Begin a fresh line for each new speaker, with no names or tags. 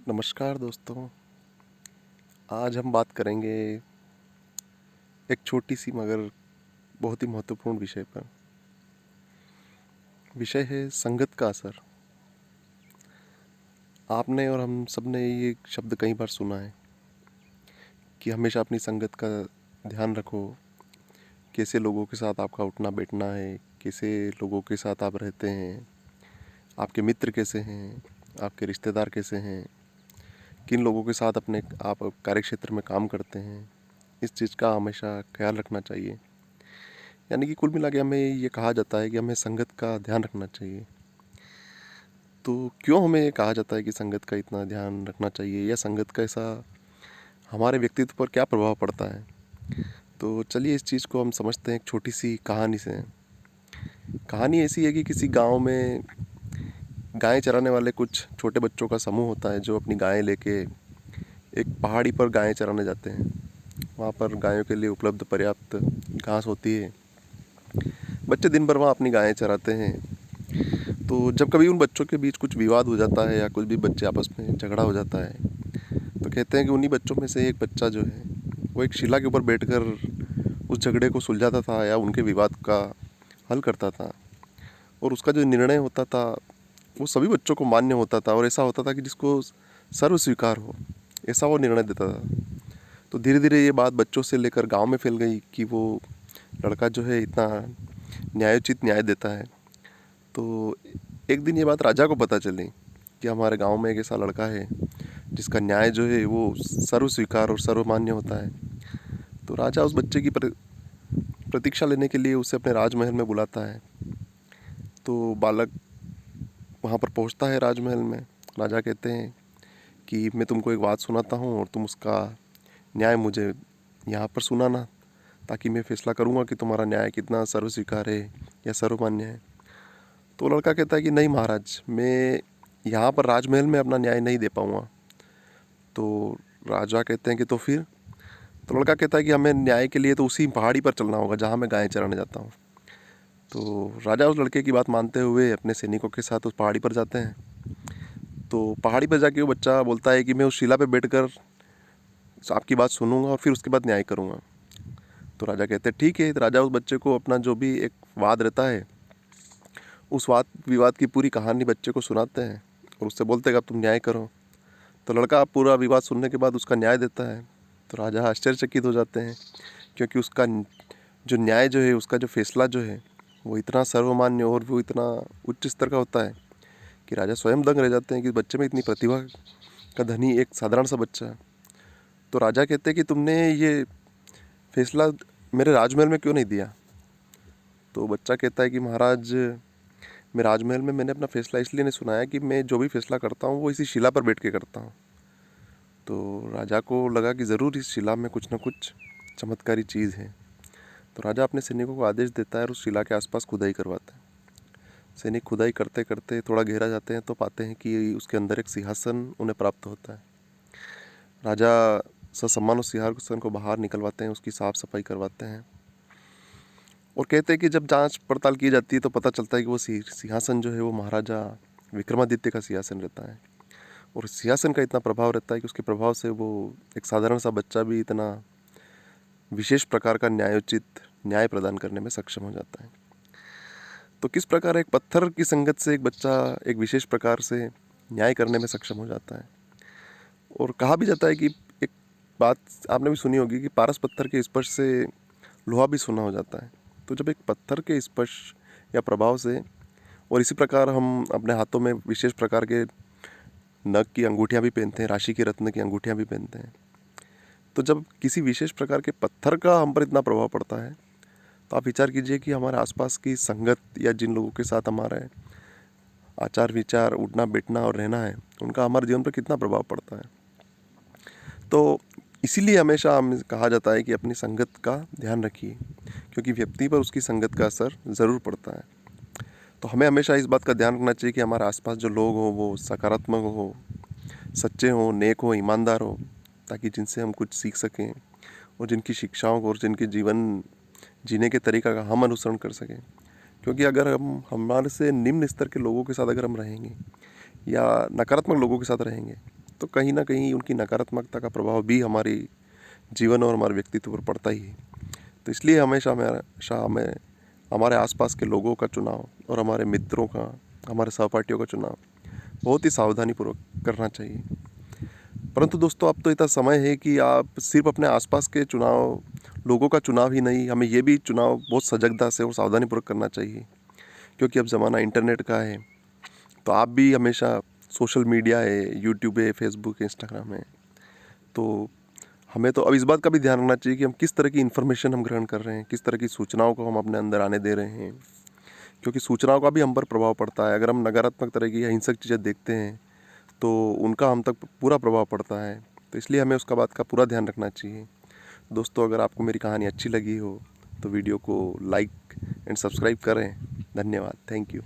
नमस्कार दोस्तों। आज हम बात करेंगे एक छोटी सी मगर बहुत ही महत्वपूर्ण विषय पर। विषय है संगत का असर। आपने और हम सब ने ये शब्द कई बार सुना है कि हमेशा अपनी संगत का ध्यान रखो। कैसे लोगों के साथ आपका उठना बैठना है, कैसे लोगों के साथ आप रहते हैं, आपके मित्र कैसे हैं, आपके रिश्तेदार कैसे हैं, किन लोगों के साथ अपने आप कार्यक्षेत्र में काम करते हैं। इस चीज़ का हमेशा ख्याल रखना चाहिए। यानी कि कुल मिला के हमें ये कहा जाता है कि हमें संगत का ध्यान रखना चाहिए। तो क्यों हमें कहा जाता है कि संगत का इतना ध्यान रखना चाहिए, या संगत का ऐसा हमारे व्यक्तित्व पर क्या प्रभाव पड़ता है? तो चलिए इस चीज़ को हम समझते हैं एक छोटी सी कहानी से। कहानी ऐसी है कि किसी गांव में गायें चराने वाले कुछ छोटे बच्चों का समूह होता है जो अपनी गायें लेके एक पहाड़ी पर गायें चराने जाते हैं। वहाँ पर गायों के लिए उपलब्ध पर्याप्त घास होती है। बच्चे दिन भर वहाँ अपनी गायें चराते हैं। तो जब कभी उन बच्चों के बीच कुछ विवाद हो जाता है या कुछ भी बच्चे आपस में झगड़ा हो जाता है, तो कहते हैं कि उन्हीं बच्चों में से एक बच्चा जो है वो एक शिला के ऊपर बैठकर उस झगड़े को सुलझाता था या उनके विवाद का हल करता था। और उसका जो निर्णय होता था वो सभी बच्चों को मान्य होता था, और ऐसा होता था कि जिसको सर्व स्वीकार हो, ऐसा वो निर्णय देता था। तो धीरे धीरे ये बात बच्चों से लेकर गांव में फैल गई कि वो लड़का जो है इतना न्यायोचित न्याय देता है। तो एक दिन ये बात राजा को पता चली कि हमारे गांव में एक ऐसा लड़का है जिसका न्याय जो है वो सर्व स्वीकार और सर्वमान्य होता है। तो राजा उस बच्चे की प्रतीक्षा लेने के लिए उसे अपने राजमहल में बुलाता है। तो बालक वहाँ पर पहुँचता है राजमहल में। राजा कहते हैं कि मैं तुमको एक बात सुनाता हूँ और तुम उसका न्याय मुझे यहाँ पर सुनाना, ताकि मैं फैसला करूँगा कि तुम्हारा न्याय कितना सर्व स्वीकार है या सर्वमान्य है। तो लड़का कहता है कि नहीं महाराज, मैं यहाँ पर राजमहल में अपना न्याय नहीं दे पाऊँगा। तो राजा कहते हैं कि तो फिर? तो लड़का कहता है कि हमें न्याय के लिए तो उसी पहाड़ी पर चलना होगा जहाँ मैं गायें चराने जाता हूँ। तो राजा उस लड़के की बात मानते हुए अपने सैनिकों के साथ उस पहाड़ी पर जाते हैं। तो पहाड़ी पर जाके वो बच्चा बोलता है कि मैं उस शिला पर बैठकर आपकी बात सुनूंगा और फिर उसके बाद न्याय करूँगा। तो राजा कहते हैं ठीक है। तो राजा उस बच्चे को अपना जो भी एक वाद रहता है, उस वाद विवाद की पूरी कहानी बच्चे को सुनाते हैं और उससे बोलते हैं कि अब तुम न्याय करो। तो लड़का पूरा विवाद सुनने के बाद उसका न्याय देता है। तो राजा आश्चर्यचकित हो जाते हैं, क्योंकि उसका जो न्याय जो है, उसका जो फैसला जो है वो इतना सर्वमान्य और वो इतना उच्च स्तर का होता है कि राजा स्वयं दंग रह जाते हैं कि बच्चे में इतनी प्रतिभा का धनी एक साधारण सा बच्चा है। तो राजा कहते हैं कि तुमने ये फैसला मेरे राजमहल में क्यों नहीं दिया? तो बच्चा कहता है कि महाराज, मैं राजमहल में मैंने अपना फैसला इसलिए नहीं सुनाया कि मैं जो भी फैसला करता हूँ वो इसी शिला पर बैठ के करता हूँ। तो राजा को लगा कि ज़रूर इस शिला में कुछ ना कुछ चमत्कारी चीज़ है। तो राजा अपने सैनिकों को आदेश देता है और उस शिला के आसपास खुदाई करवाता है। सैनिक खुदाई करते करते थोड़ा गहरा जाते हैं तो पाते हैं कि उसके अंदर एक सिंहासन उन्हें प्राप्त होता है। राजा ससम्मान उस सिंहासन को बाहर निकलवाते हैं, उसकी साफ़ सफाई करवाते हैं और कहते हैं कि जब जांच पड़ताल की जाती है तो पता चलता है कि वो सिंहासन जो है वो महाराजा विक्रमादित्य का सिंहासन रहता है। और सिंहासन का इतना प्रभाव रहता है कि उसके प्रभाव से वो एक साधारण सा बच्चा भी इतना विशेष प्रकार का न्यायोचित न्याय प्रदान करने में सक्षम हो जाता है। तो किस प्रकार एक पत्थर की संगत से एक बच्चा एक विशेष प्रकार से न्याय करने में सक्षम हो जाता है। और कहा भी जाता है कि एक बात आपने भी सुनी होगी कि पारस पत्थर के स्पर्श से लोहा भी सोना हो जाता है। तो जब एक पत्थर के स्पर्श या प्रभाव से, और इसी प्रकार हम अपने हाथों में विशेष प्रकार के नग की अंगूठियाँ भी पहनते हैं, राशि के रत्न की अंगूठियाँ भी पहनते हैं। तो जब किसी विशेष प्रकार के पत्थर का हम पर इतना प्रभाव पड़ता है, तो आप विचार कीजिए कि हमारे आसपास की संगत या जिन लोगों के साथ हमारे आचार विचार, उठना बैठना और रहना है, उनका हमारे जीवन पर कितना प्रभाव पड़ता है। तो इसीलिए हमेशा हम कहा जाता है कि अपनी संगत का ध्यान रखिए, क्योंकि व्यक्ति पर उसकी संगत का असर ज़रूर पड़ता है। तो हमें हमेशा इस बात का ध्यान रखना चाहिए कि हमारे आसपास जो लोग हों वो सकारात्मक हो, सच्चे हों, नेक हों, ईमानदार हों, ताकि जिनसे हम कुछ सीख सकें और जिनकी शिक्षाओं को और जिनके जीवन जीने के तरीका का हम अनुसरण कर सकें। क्योंकि अगर हम हमारे से निम्न स्तर के लोगों के साथ अगर हम रहेंगे या नकारात्मक लोगों के साथ रहेंगे, तो कहीं ना कहीं उनकी नकारात्मकता का प्रभाव भी हमारे जीवन और हमारे व्यक्तित्व पर पड़ता ही है। तो इसलिए हमेशा हमें हमारे आसपास के लोगों का चुनाव और हमारे मित्रों का, हमारे सहपाठियों का चुनाव बहुत ही सावधानीपूर्वक करना चाहिए। परंतु दोस्तों, अब तो इतना समय है कि आप सिर्फ अपने आसपास के लोगों का चुनाव ही नहीं, हमें ये भी चुनाव बहुत सजगता से और सावधानीपूर्वक करना चाहिए, क्योंकि अब ज़माना इंटरनेट का है। तो आप भी हमेशा, सोशल मीडिया है, यूट्यूब है, फेसबुक है, इंस्टाग्राम है, तो हमें तो अब इस बात का भी ध्यान रखना चाहिए कि हम किस तरह की इन्फॉर्मेशन हम ग्रहण कर रहे हैं, किस तरह की सूचनाओं को हम अपने अंदर आने दे रहे हैं, क्योंकि सूचनाओं का भी हम पर प्रभाव पड़ता है। अगर हम नकारात्मक तरह की या हिंसक चीज़ें देखते हैं तो उनका हम तक पूरा प्रभाव पड़ता है। तो इसलिए हमें उसका बात का पूरा ध्यान रखना चाहिए। दोस्तों, अगर आपको मेरी कहानी अच्छी लगी हो तो वीडियो को लाइक एंड सब्सक्राइब करें। धन्यवाद। Thank you.